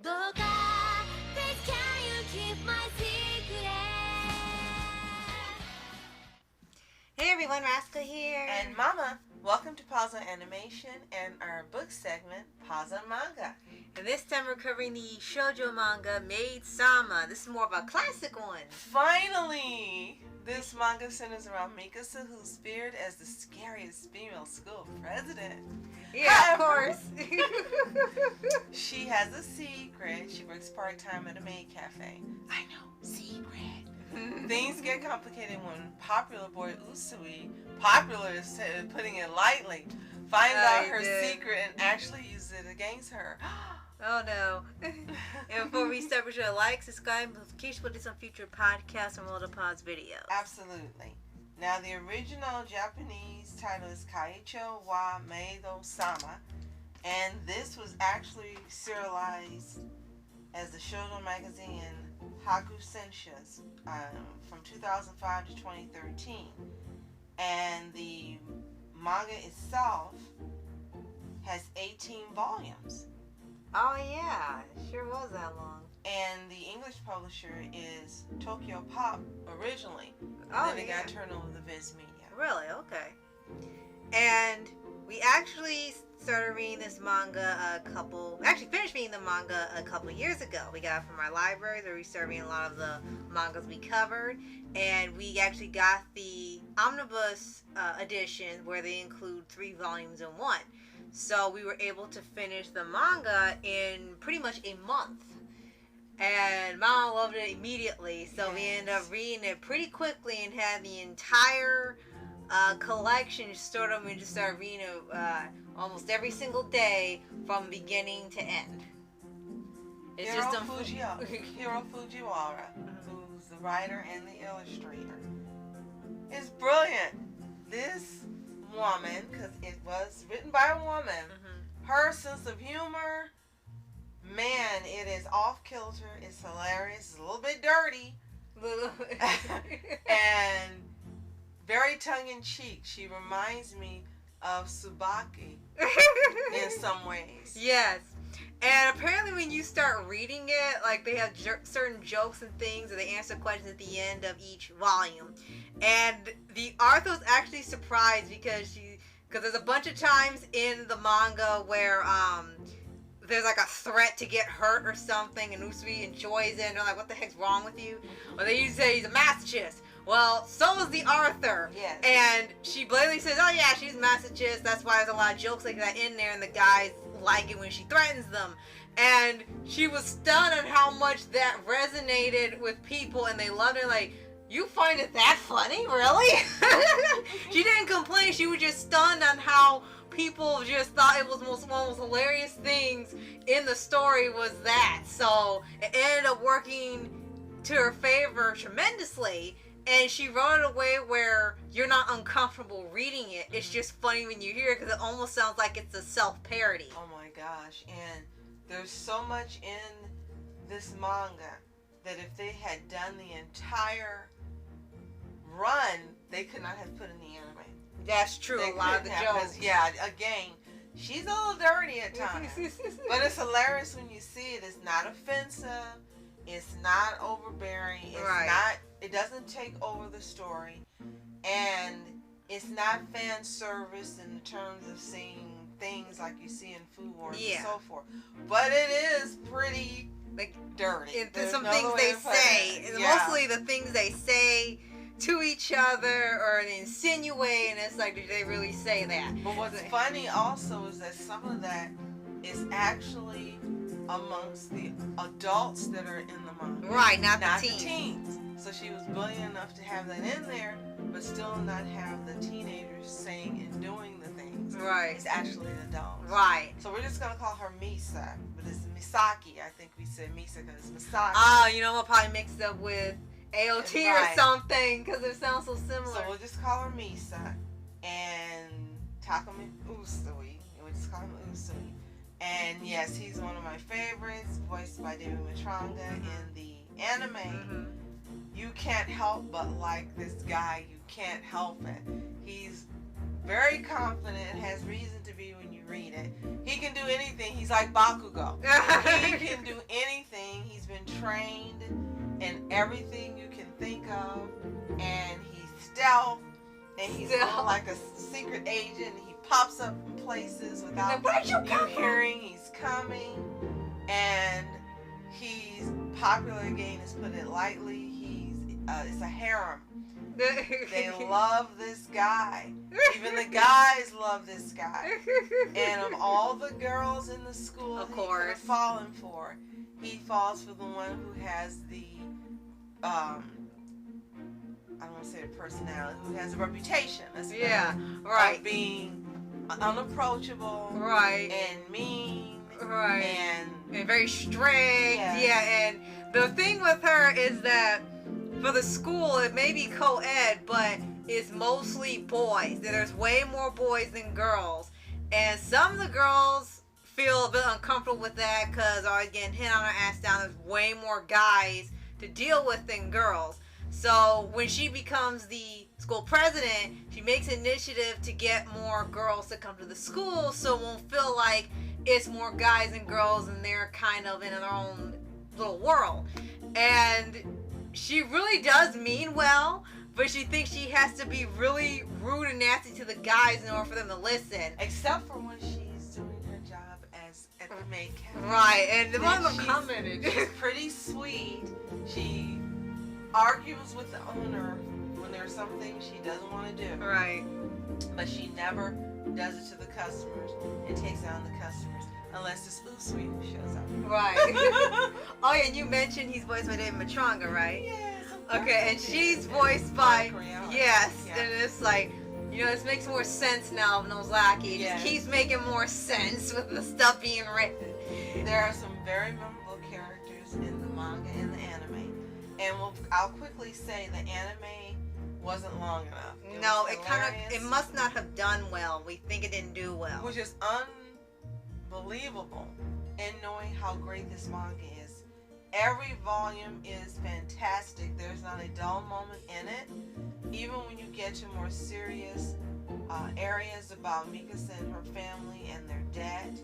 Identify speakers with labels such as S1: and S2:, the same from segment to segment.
S1: Please can you keep my secret?
S2: Hey everyone, Raska here.
S3: And Mama, welcome to Paws On Animation and our book segment, Paws On Manga.
S2: And this time we're covering the shoujo manga Maid-Sama. This is more of a classic one.
S3: Finally! This manga centers around Mikasa, who's feared as the scariest female school president.
S2: Yeah, of course.
S3: She has a secret. She works part-time at a maid cafe. I know, secret. Things get complicated when popular boy Usui, popular is putting it lightly, finds out her secret and actually uses it against her.
S2: Oh no. And before we start, be sure to like, subscribe, notifications for this on future podcasts and Multipods videos.
S3: Absolutely. Now the original Japanese title is Kaicho wa Maid-Sama, and this was actually serialized as the shoujo magazine Haku Senshas from 2005 to 2013. And the manga itself has 18 volumes.
S2: Oh yeah, it sure was that long.
S3: And the English publisher is Tokyo Pop originally.
S2: Oh,
S3: then it got turned over to Viz Media.
S2: Really? Okay. And we actually started reading this manga finished reading the manga a couple years ago. We got it from our library where we started reading a lot of the mangas we covered. And we actually got the omnibus edition where they include 3 volumes in one. So we were able to finish the manga in pretty much a month. And Mom loved it immediately. So we ended up reading it pretty quickly and had the entire collection sort of. We just started reading it almost every single day from beginning to end. It's
S3: Hiro
S2: just
S3: Fujiwara, who's the writer and the illustrator, is brilliant. This woman, because it was written by a woman, her sense of humor, man, it is off kilter. It's hilarious. It's a little bit dirty. And very tongue-in-cheek. She reminds me of Tsubaki in some ways.
S2: Yes. And apparently when you start reading it, like they have certain jokes and things, or they answer questions at the end of each volume. And the author was actually surprised because there's a bunch of times in the manga where there's like a threat to get hurt or something, and Usui enjoys it, and they're like, what the heck's wrong with you? Or they usually say he's a masochist. Well, so is the author.
S3: Yes.
S2: And she blatantly says, oh yeah, she's a masochist, that's why there's a lot of jokes like that in there, and the guys like it when she threatens them. And she was stunned on how much that resonated with people, and they loved it. Like, you find it that funny? Really? She didn't complain. She was just stunned on how people just thought it was one of the most hilarious things in the story was that. So it ended up working to her favor tremendously. And she wrote it a way where you're not uncomfortable reading it. It's just funny when you hear it because it almost sounds like it's a self-parody.
S3: Oh my gosh. And there's so much in this manga that if they had done the entire run, they could not have put in the anime.
S2: That's true. A lot of the jokes.
S3: Yeah, again, she's a little dirty at times. But it's hilarious when you see it. It's not offensive. It's not overbearing. It's not. It doesn't take over the story, and it's not fan service in terms of seeing things like you see in Food Wars and so forth. But it is pretty dirty.
S2: There's some things they say. Mostly the things they say to each other or insinuate, and it's like, did they really say that?
S3: But what's funny also is that some of that is actually amongst the adults that are in the manga.
S2: Right, not
S3: the
S2: teens.
S3: teens. So she was brilliant enough to have that in there, but still not have the teenagers saying and doing the things.
S2: Right.
S3: It's actually the adults.
S2: Right.
S3: So we're just going to call her Misa, but it's Misaki. I think we said Misa because it's Misaki.
S2: Oh, you know what? Probably mixed up with AOT or something because it sounds so similar.
S3: So we'll just call her Misa and Takumi Usui. We'll just call him Usui. And yes, he's one of my favorites, voiced by David Matranga in the anime. You can't help but like this guy. You can't help it. He's very confident, has reason to be when you read it. He can do anything. He's like Bakugo. He can do anything. He's been trained in everything you can think of, and he's stealth, and he's like a secret agent. He pops up in places without you hearing he's coming, and he's popular again, to put it lightly. It's a harem. They love this guy. Even the guys love this guy. And of all the girls in the school he could have fallen for, he falls for the one who has the I don't want to say the personality, who has a reputation. Of being unapproachable, and mean, and very strict. And the thing with her is that for the school, it may be co-ed, but it's mostly boys. There's way more boys than girls. And some of the girls feel a bit uncomfortable with that because they're always getting hit on her ass down. There's way more guys to deal with than girls. So when she becomes the school president, she makes an initiative to get more girls to come to the school so it won't feel like it's more guys and girls and they're kind of in their own little world. And she really does mean well, but she thinks she has to be really rude and nasty to the guys in order for them to listen. Except for when she's doing her job at the maid cafe.
S2: Right, and the one of them commented.
S3: She's pretty sweet. She argues with the owner when there's something she doesn't want to do.
S2: Right.
S3: But she never does it to the customers and takes down the customers. Unless it's Usui who shows up.
S2: Right. Oh, yeah, and you mentioned he's voiced by David Matranga, right?
S3: Yes.
S2: Okay, and she's voiced by... Yes, and it's like, you know, this makes more sense now of Nozaki. It just keeps making more sense with the stuff being written.
S3: There are some very memorable characters in the manga and the anime. And I'll quickly say the anime wasn't long enough.
S2: It must not have done well. We think it didn't do well.
S3: Which is unbelievable in knowing how great this manga is. Every volume is fantastic. There's not a dull moment in it. Even when you get to more serious areas about Mikasa and her family and their dad,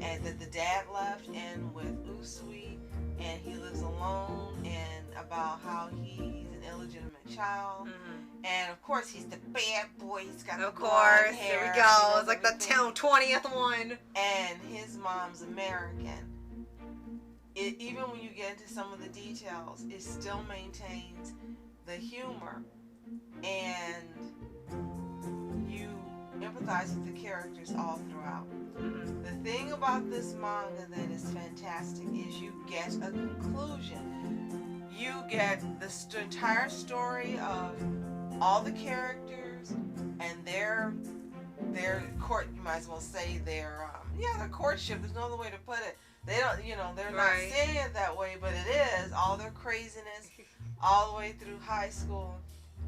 S3: and that the dad left, and with Usui, and he lives alone, and about how he's an illegitimate child. And of course, he's the bad boy. He's got the blonde hair.
S2: There we go. It's like the 20th one.
S3: And his mom's American. Even when you get into some of the details, it still maintains the humor. And you empathize with the characters all throughout. The thing about this manga that is fantastic is you get a conclusion. You get the entire story of all the characters and their court, you might as well say their courtship. There's no other way to put it. They don't, they're not saying it that way, but it is all their craziness all the way through high school.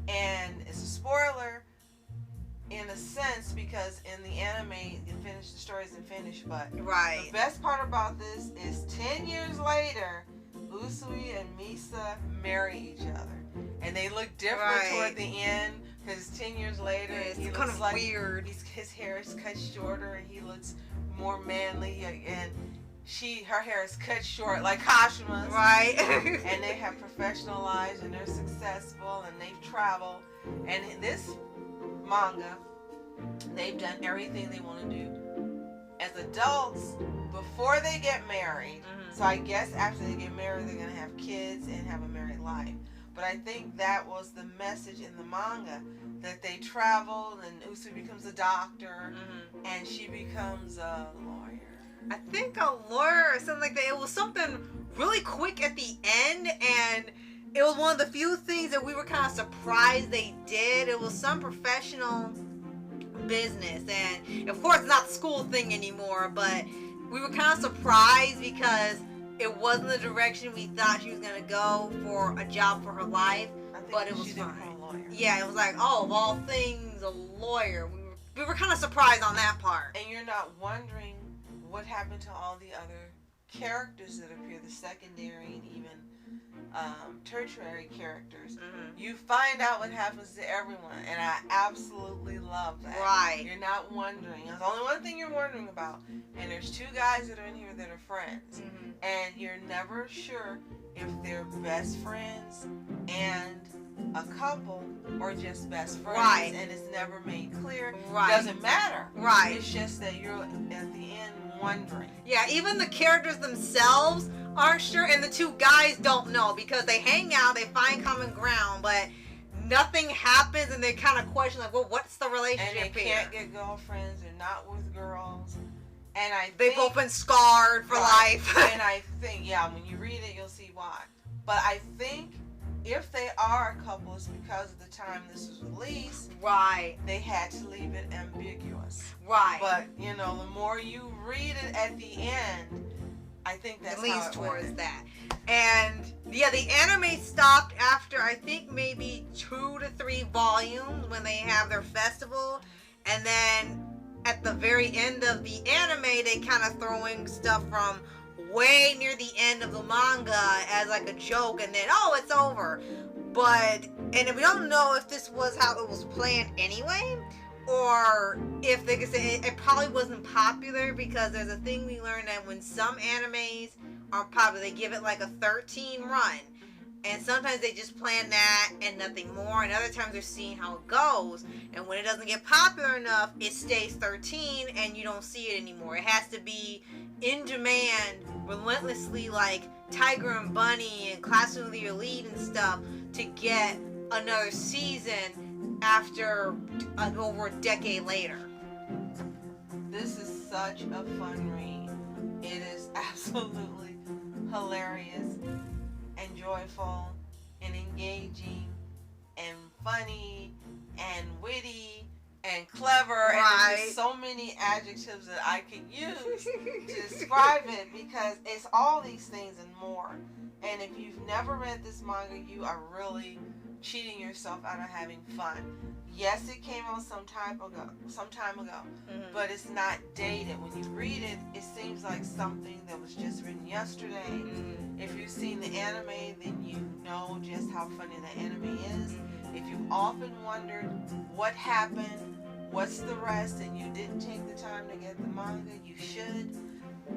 S3: And it's a spoiler in a sense because in the anime, the story isn't finished, but the best part about this is 10 years later, Usui and Misa marry each other. And they look different toward the end because 10 years later,
S2: he
S3: looks
S2: kind of
S3: like
S2: weird.
S3: His hair is cut shorter and he looks more manly, and her hair is cut short like Kashima's. And they have professional lives and they're successful and they've traveled. And in this manga, they've done everything they want to do as adults before they get married. So I guess after they get married, they're going to have kids and have a married life. But I think that was the message in the manga, that they traveled and Usui becomes a doctor and she becomes a lawyer.
S2: I think a lawyer or something like that. It was something really quick at the end, and it was one of the few things that we were kind of surprised they did. It was some professional business, and of course it's not the school thing anymore, but we were kind of surprised because it wasn't the direction we thought she was going to go for a job for her life, but it was fine. Yeah, it was like, oh, of all things, a lawyer. We were kind of surprised on that part.
S3: And you're not wondering what happened to all the other characters that appear, the secondary and even tertiary characters, you find out what happens to everyone, and I absolutely love that.
S2: Right.
S3: You're not wondering. There's only one thing you're wondering about, and there's two guys that are in here that are friends, and you're never sure if they're best friends and a couple or just best friends,
S2: right,
S3: and it's never made clear.
S2: Right.
S3: Doesn't matter.
S2: Right.
S3: It's just that you're at the end wondering.
S2: Yeah, even the characters themselves aren't sure, and the two guys don't know because they hang out, they find common ground, but nothing happens, and they kind of question, like, well, what's the relationship here?
S3: And they can't get girlfriends. They're not with girls. And
S2: they've both been scarred for life.
S3: And I think, yeah, when you read it, you'll see why. But I think if they are a couple, it's because of the time this was released.
S2: Right.
S3: They had to leave it ambiguous.
S2: Right.
S3: But, you know, the more you read it at the end, I think that's
S2: it leans
S3: how it
S2: towards
S3: went.
S2: that. And, yeah, the anime stopped after, I think, maybe 2 to 3 volumes when they have their festival. And then at the very end of the anime, they kind of throwing stuff from way near the end of the manga as like a joke, and then it's over. But and we don't know if this was how it was planned anyway, or if they could say it probably wasn't popular, because there's a thing we learned that when some animes are popular, they give it like a 13 run, and sometimes they just plan that and nothing more, and other times they're seeing how it goes, and when it doesn't get popular enough, it stays 13 and you don't see it anymore. It has to be in demand relentlessly, like Tiger and Bunny and Classroom of the Elite and stuff, to get another season after over a decade later.
S3: This is such a fun read. It is absolutely hilarious and joyful and engaging and funny and witty and clever,
S2: right.
S3: And there's so many adjectives that I could use to describe it, because it's all these things and more. And if you've never read this manga, you are really cheating yourself out of having fun. Yes, it came out some time ago, but it's not dated. When you read it, it seems like something that was just written yesterday. If you've seen the anime, then you know just how funny the anime is. If you've often wondered what happened, what's the rest, and you didn't take the time to get the manga, you should.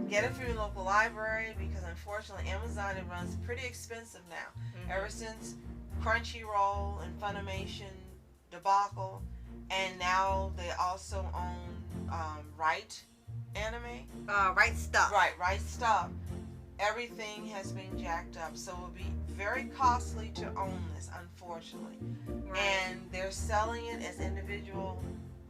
S3: Get it through your local library, because unfortunately Amazon, it runs pretty expensive now. Ever since Crunchyroll and Funimation debacle, and now they also own Right Anime.
S2: Right Stuff.
S3: Right Stuff. Everything has been jacked up, so it will be very costly to own this, unfortunately.
S2: Right.
S3: And they're selling it as individual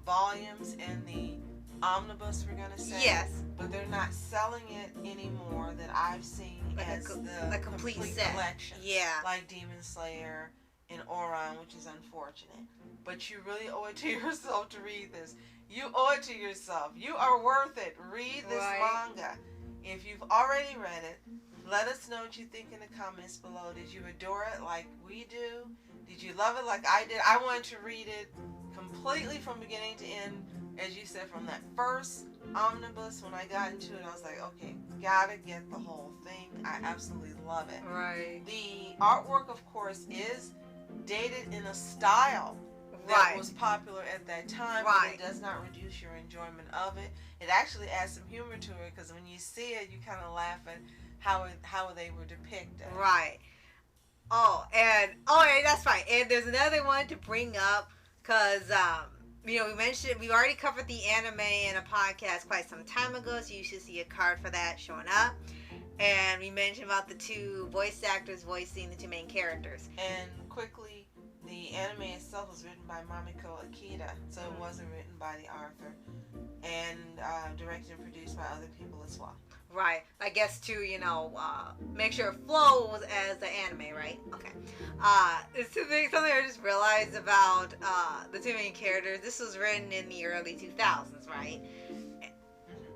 S3: volumes in the omnibus, we're gonna say.
S2: Yes.
S3: But they're not selling it anymore that I've seen
S2: like
S3: as
S2: the complete set.
S3: collection.
S2: Yeah.
S3: Like Demon Slayer and Oran, which is unfortunate. But you really owe it to yourself to read this. You owe it to yourself. You are worth it. Read this manga. If you've already read it, let us know what you think in the comments below. Did you adore it like we do? Did you love it like I did? I wanted to read it completely from beginning to end. As you said, from that first omnibus, when I got into it, I was like, okay, gotta get the whole thing. I absolutely love it.
S2: Right.
S3: The artwork, of course, is dated in a style that was popular at that time, but it does not reduce your enjoyment of it. It actually adds some humor to it, because when you see it, you kind of laugh at how they were depicted.
S2: Right. And that's right. And there's another one to bring up, because we mentioned, we already covered the anime in a podcast quite some time ago, so you should see a card for that showing up. And we mentioned about the two voice actors voicing the two main characters.
S3: And quickly, the anime itself was written by Mamiko Akita, so it wasn't written by the author, and directed and produced by other people as well.
S2: Right. I guess to, make sure it flows as the anime, right? Okay. It's something I just realized about the two main characters. This was written in the early 2000s, right?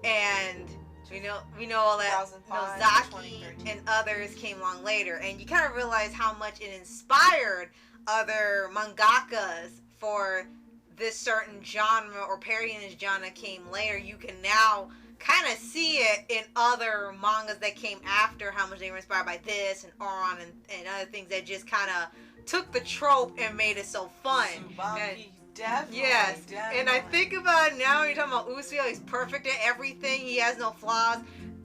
S2: And we know that Nozaki and others came along later, and you kind of realize how much it inspired other mangakas for this certain genre, or parodying this genre came later. You can now kind of see it in other mangas that came after, how much they were inspired by this and Oron and other things that just kind of took the trope and made it so fun.
S3: Tsubaki, definitely.
S2: Yes,
S3: definitely.
S2: and I think about it now, you're talking about Usuo, he's perfect at everything, he has no flaws.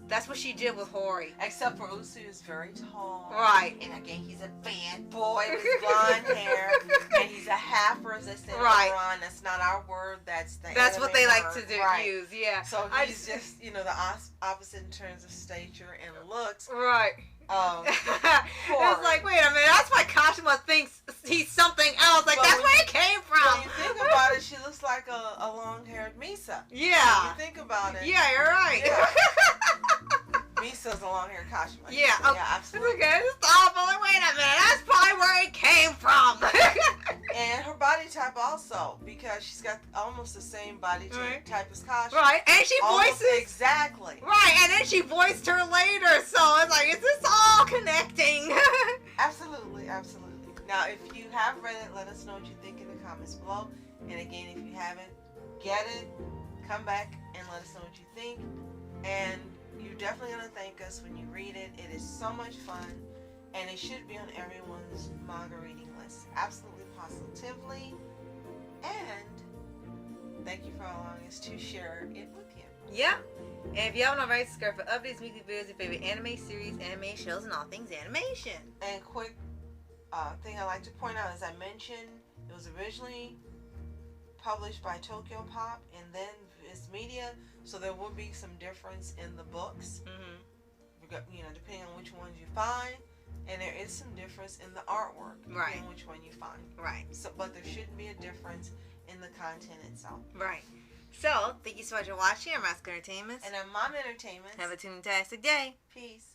S2: That's what she did with Hori.
S3: Except for Usu is very tall.
S2: Right.
S3: And again, he's a bad boy with blonde hair. And he's a halfer, as they say.
S2: Right.
S3: That's not our word. That's
S2: what they like to
S3: right.
S2: use, yeah.
S3: So he's just, the opposite in terms of stature and looks.
S2: Right. It's like, wait a minute, that's why Kashima thinks he's something else. Like, that's where it came from.
S3: When you think about it, she looks like a long-haired Misa.
S2: Yeah.
S3: When you think about it.
S2: Yeah, you're right.
S3: Yeah. Misa's a long-haired Kashima.
S2: Yeah.
S3: Yeah, absolutely.
S2: Okay, stop. I'm like, wait a minute, that's probably where it came from.
S3: And her body type also, because she's got almost the same body type as Kashima.
S2: Right, and she
S3: Almost
S2: voices.
S3: exactly.
S2: Right, and then she voiced her later, so it's like, is this all connecting?
S3: Absolutely, absolutely. Now, if you have read it, let us know what you think in the comments below. And again, if you haven't, get it, come back and let us know what you think. And you're definitely going to thank us when you read it. It is so much fun, and it should be on everyone's manga reading list. Absolutely, positively. And thank you for allowing us to share it with you.
S2: Yeah. And if you haven't already, subscribe for updates, weekly videos, your favorite anime series, anime shows, and all things animation.
S3: And quick thing I like to point out, as I mentioned, it was originally published by Tokyo Pop and then Viz Media, so there will be some difference in the books, depending on which ones you find, and there is some difference in the artwork, depending on which one you find.
S2: Right.
S3: So, but there shouldn't be a difference in the content itself.
S2: Right. So, thank you so much for watching. I'm Mask Entertainment.
S3: And I'm Mom Entertainment.
S2: Have a fantastic day.
S3: Peace.